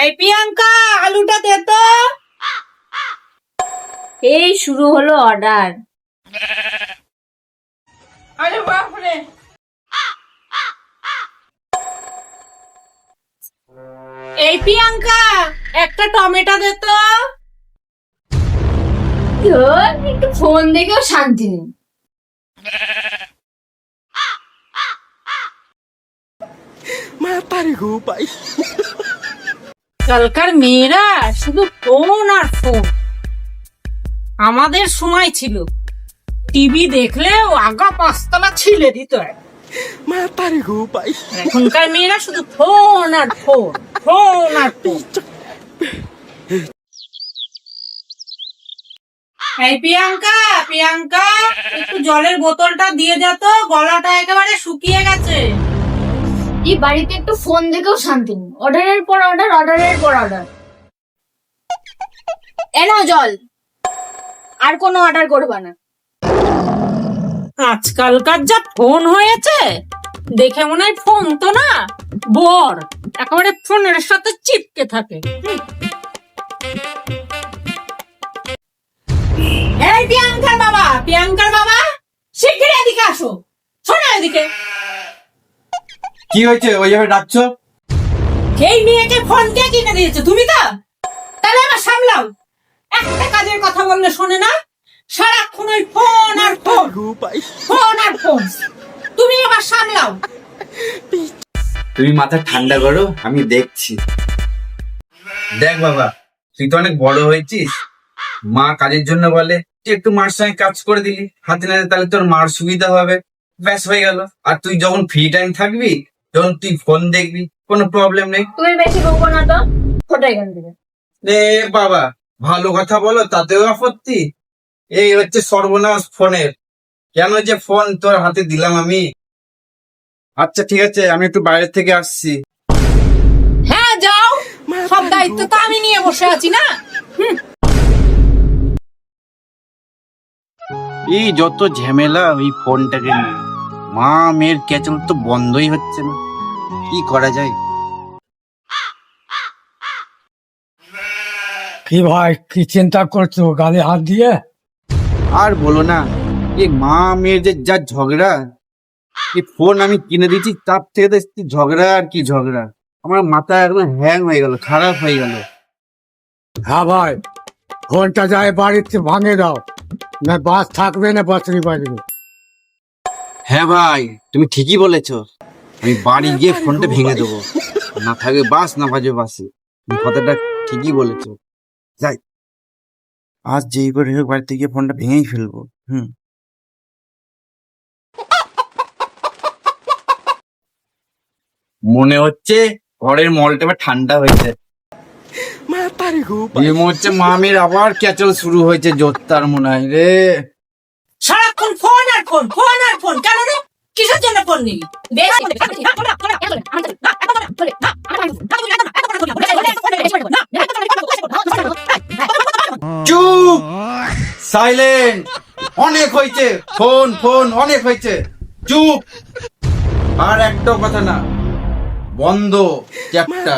এই প্রিয়াঙ্কা, আলুটা দে তো। এই শুরু হলো অর্ডার। আরে বাপরে। এই প্রিয়াঙ্কা, একটা টমেটো দে তো। একটু ফোন দেখেও শান্তি নেই। কালকার মেয়েরা শুধু ফোন আর ফোন। আমাদের সময় ছিল টিভি দেখলেও আগা পাঁচতলা ছিলে দিত। এখনকার মেয়েরা শুধু ফোন আর ফোন, ফোন আর ফোন। এই প্রিয়াঙ্কা, প্রিয়াঙ্কা, একটু জলের বোতলটা দিয়ে যা তো, গলাটা একেবারে শুকিয়ে গেছে। এই বাড়িতে একটু ফোন দেখেও শান্তি নেই। অর্ডারের পর অর্ডার, অর্ডারের পর অর্ডার। এনো জল, আর কোনো অর্ডার করবা না। আজকালকার যা ফোন হয়েছে, দেখে মনে হয় ফোন তো না, বর একেবারে ফোনের সাথে চিপকে থাকে। এই প্রিয়াঙ্কার বাবা, প্রিয়াঙ্কার বাবা, শিগগির এদিকে আসো। শোনো এদিকে। কি হয়েছে ওইভাবে ডাকছো? এই মেয়েকে ফোন কে কিনে দিয়েছে? তুমি তো? তাহলে আমার সামলাও। একটা কাজের কথা বললে শোনে না, সারাক্ষণ ওই ফোন আর ফোন, ফোন আর ফোন। তুমি আবার সামলাও। তুমি মাথা ঠান্ডা করো, আমি দেখছি। দেখ বাবা, তুই তো অনেক বড় হয়েছিস। মা কাজের জন্য বলে, তুই একটু মার সঙ্গে কাজ করে দিলি হাতে নাতে, তাহলে তোর মার সুবিধা হবে, ব্যাস হয়ে গেল। আর তুই যখন ফ্রি টাইম থাকবি, যখন তুই ফোন দেখবি, কোনো প্রবলেম নেই। তুমি বেশি বকো না তো, ফটো এখান থেকে। এ বাবা, ভালো কথা বলো, তাতেও আপত্তি? এই হচ্ছে সর্বনাশ ফোনের। কেন যে ফোন তোর হাতে দিলাম আমি। আচ্ছা ঠিক আছে, আমি একটু বাইরে থেকে আসছি। হ্যাঁ যাও, সব দায়িত্ব তো আমি নিয়ে বসে আছি না। এই যত ঝামেলা ওই ফোনটাকে নিয়ে, মা মেয়ের ক্যাচল তো বন্ধই হচ্ছে না, কি করা যায়? কি ভাই, কি চিন্তা করছো গালে হাত দিয়ে? আর বলো না, এই মা মেয়ের যে যা ঝগড়া। এই ফোন আমি কিনে দিচ্ছি, তার থেকে দেখছি ঝগড়া আর কি ঝগড়া। আমার মাথা একদম হ্যাং হয়ে গেল, খারাপ হয়ে গেল। হ্যাঁ ভাই, ফোনটা যায় বাড়িতে ভাঙে দাও, না বাস থাকবে না বাসরি বাজবে। হ্যাঁ ভাই, তুমি ঠিকই বলেছো। আমি বাড়ি গিয়ে ফোনটা ভেঙে দেবো, না থাকবে বাস না বাজবে বাসে। তুমি কথাটা ঠিকই বলেছো। যাই, আজ যেই করে হোক বাড়িতে গিয়ে ফোনটা ভেঙেই ফেলবো। মনে হচ্ছে ঘরের মলটা এবার ঠান্ডা হয়েছে। মনে হচ্ছে মামের আবার ক্যাচল শুরু হয়েছে, জোরদার মনে হয় রে। সারাক্ষণ ফোন আর ফোন, ফোন আর ফোন। কেন রে? কিসের জন্য ফোন নিলি? চুপ, সাইলেন্ট। অনেক হয়েছে, ফোন ফোন অনেক হয়েছে, চুপ। আর একটা কথা না, বন্ধ চ্যাপ্টার।